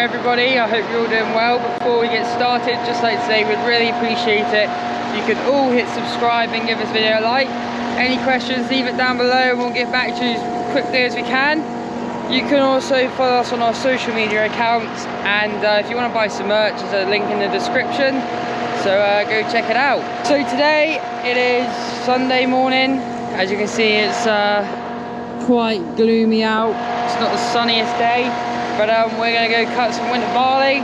everybody, I hope you're all doing well. Before we get started, just like to say we'd really appreciate it if you could all hit subscribe and give this video a like. Any questions, leave it down below and we'll get back to you as quickly as we can. You can also follow us on our social media accounts, and if you want to buy some merch, there's a link in the description, so go check it out. So today it is Sunday morning. As you can see, it's quite gloomy out. It's not the sunniest day, but we're going to go cut some winter barley.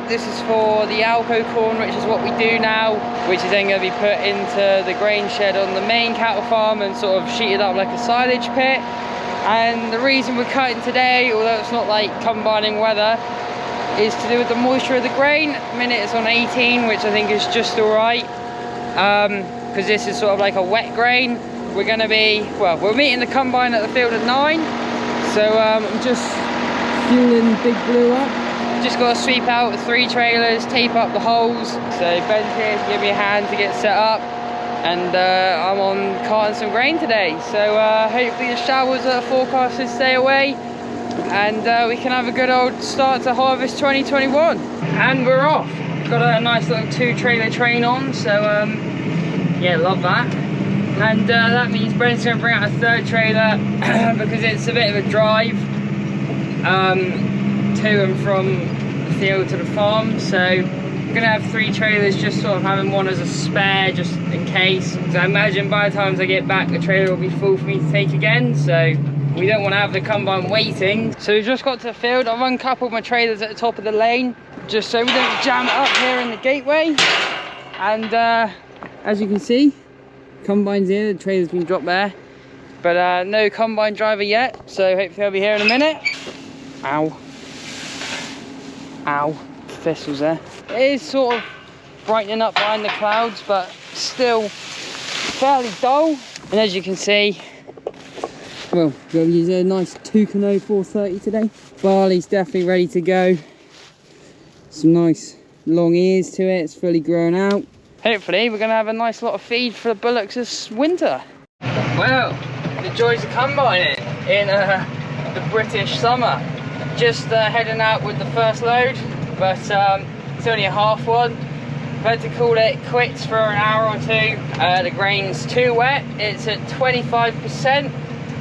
This is for the Alco corn, which is what we do now, which is then going to be put into the grain shed on the main cattle farm and sort of sheeted up like a silage pit. And the reason we're cutting today, although it's not like combining weather, is to do with the moisture of the grain. At the minute it's on 18, which I think is just alright, because this is sort of like a wet grain. We're going to be, well, we're meeting the combine at the field at 9, so I'm just fueling Big Blue up. Just got to sweep out 3 trailers, tape up the holes. So Ben's here to give me a hand to get set up. And I'm on carting some grain today, so hopefully the showers that are forecasted stay away, and we can have a good old start to harvest 2021. And we're off. Got a nice little 2-trailer train on, so yeah, love that. And that means Brent's going to bring out a 3rd trailer because it's a bit of a drive to and from the field to the farm, so gonna have 3 trailers, just sort of having one as a spare just in case, because I imagine by the time I get back the trailer will be full for me to take again, so we don't want to have the combine waiting. So we've just got to the field. I've uncoupled my trailers at the top of the lane just so we don't jam it up here in the gateway. And as you can see, combine's here, the trailer's been dropped there, but no combine driver yet, so hopefully I'll be here in a minute. Ow, thistles there. It is sort of brightening up behind the clouds, but still fairly dull. And as you can see, well, we'll use a nice Tucano 430 today. Barley's definitely ready to go. Some nice long ears to it, it's fully grown out. Hopefully we're going to have a nice lot of feed for the bullocks this winter. Well, the joys of combining in the British summer. Just heading out with the first load, but it's only a half one. I've had to call it quits for an hour or 2. The grain's too wet. It's at 25%,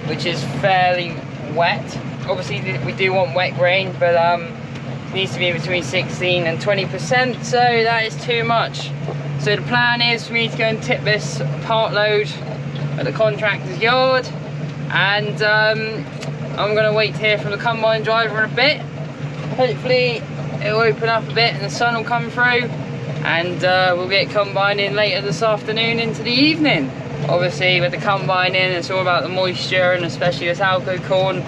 which is fairly wet. Obviously we do want wet grain, but it needs to be between 16 and 20%, so that is too much. So the plan is for me to go and tip this part load at the contractor's yard, and I'm going to wait to hear from the combine driver in a bit. Hopefully it'll open up a bit and the sun will come through, and we'll get combine in later this afternoon into the evening. Obviously with the combine in, it's all about the moisture, and especially this Alco corn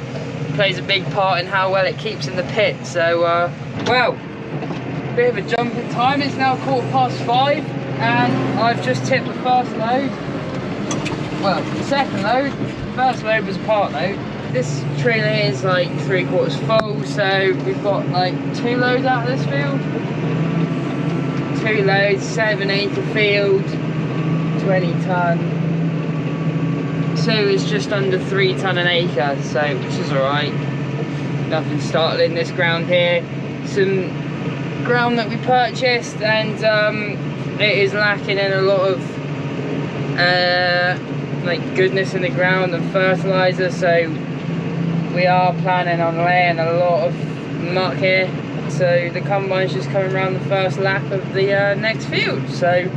plays a big part in how well it keeps in the pit. So well, bit of a jump in time. It's now 5:15 and I've just tipped the first load. Well, the second load. The first load was a part load. This trailer is like 3/4 full, so we've got like 2 loads out of this field. 2 loads, 7 acre field, 20 ton. So it's just under 3 ton an acre, so which is alright. Nothing startling this ground here. Some ground that we purchased, and it is lacking in a lot of like goodness in the ground and fertilizer, so we are planning on laying a lot of muck here. So the combine's just coming around the first lap of the next field, so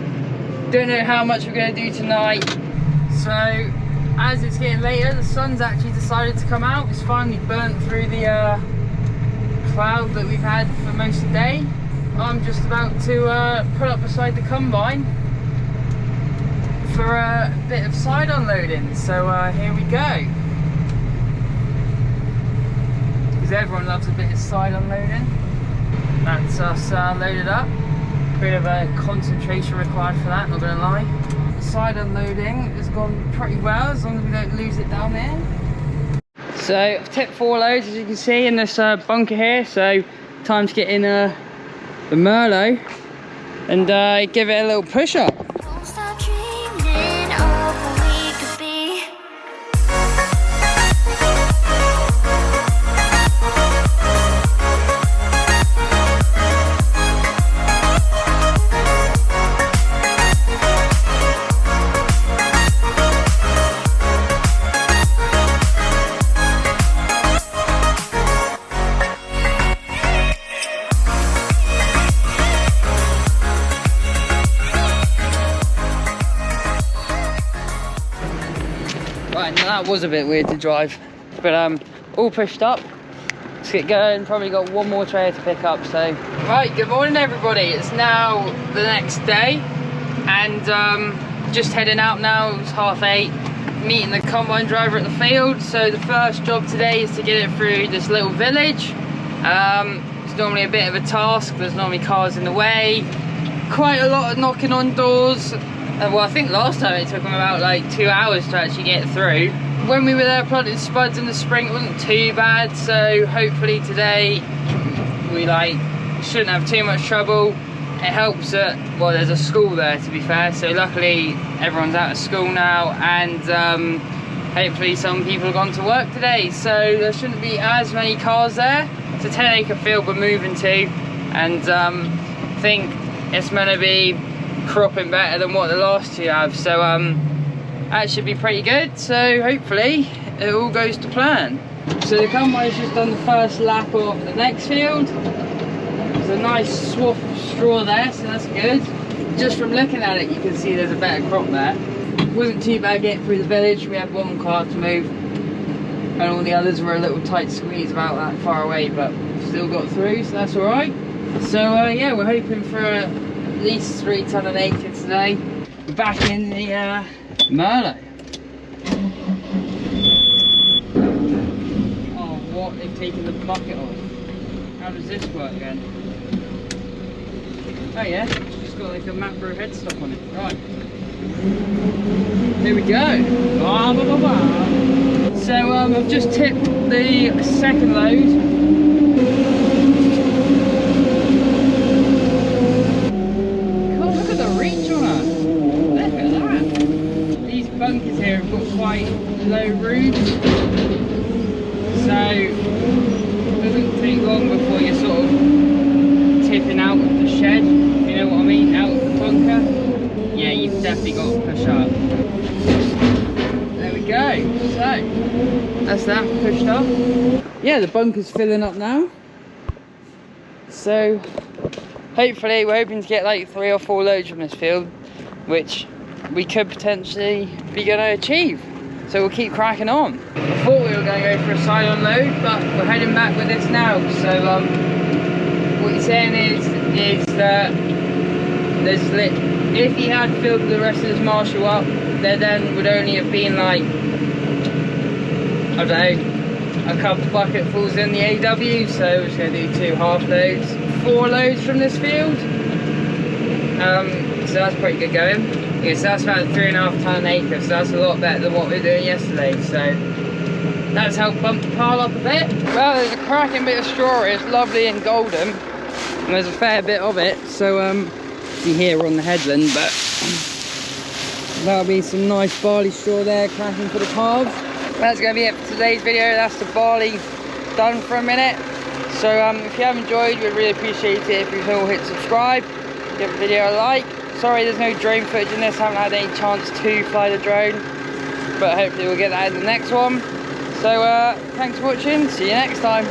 don't know how much we're going to do tonight. So as it's getting later, the sun's actually decided to come out. It's finally burnt through the cloud that we've had for most of the day. I'm just about to pull up beside the combine for a bit of side unloading, so here we go. Because everyone loves a bit of side unloading. That's us loaded up. Bit of a concentration required for that, not gonna lie. The side unloading has gone pretty well, as long as we don't lose it down there. So I've tipped 4 loads, as you can see, in this bunker here, so time to get in the Merlot and give it a little push up. that was a bit weird to drive. But all pushed up. Let's get going. Probably got one more trailer to pick up. So right, good morning everybody. It's now the next day, and just heading out now. It's 8:30. Meeting the combine driver at the field. So the first job today is to get it through this little village. It's normally a bit of a task. There's normally cars in the way. Quite a lot of knocking on doors. Well, I think last time it took them about like 2 hours to actually get through. When we were there planting spuds in the spring, it wasn't too bad. So hopefully today we shouldn't have too much trouble. It helps that, well, there's a school there to be fair. So luckily everyone's out of school now, and hopefully some people have gone to work today. So there shouldn't be as many cars there. It's a 10-acre field we're moving to, and I think it's going to be cropping better than what the last two have. So that should be pretty good. So hopefully it all goes to plan. So the combine's just done the first lap of the next field. There's a nice swath of straw there, so that's good. Just from looking at it, you can see there's a better crop there. It wasn't too bad getting through the village. We had one car to move, and all the others were a little tight squeeze about that far away, but still got through, so that's all right. So yeah, we're hoping for at least 3 ton an acre today. We're back in the Merlot. Oh, what? They've taken the bucket off. How does this work then? Oh yeah, it's got like a Mapro headstock on it. Right. Here we go. Blah, blah, blah, blah. So I've just tipped the second load. Bunkers here have got quite low roofs, so it doesn't take long before you're sort of tipping out of the shed, if you know what I mean, out of the bunker. Yeah, you've definitely got to push up. There we go, so that's that pushed up. Yeah, the bunker's filling up now, so hopefully we're hoping to get like 3 or 4 loads from this field, which we could potentially be going to achieve. So we'll keep cracking on. I thought we were going to go for a side-on load, but we're heading back with this now. So what he's saying is that if he had filled the rest of his Marshall up, there then would only have been like, I don't know, a couple bucketfuls in the AW. So we're just going to do 2 half loads, 4 loads from this field. So that's pretty good going. Yeah, so that's about 3.5 ton an acre, so that's a lot better than what we were doing yesterday. So that's helped bump the pile up a bit. Well, there's a cracking bit of straw here. It's lovely and golden, and there's a fair bit of it. So see here on the headland, but that'll be some nice barley straw there, cracking for the calves. That's going to be it for today's video. That's the barley done for a minute. So if you have enjoyed, we'd really appreciate it if you all hit subscribe, give the video a like. Sorry there's no drone footage in this, haven't had any chance to fly the drone, but hopefully we'll get that in the next one. So thanks for watching, see you next time.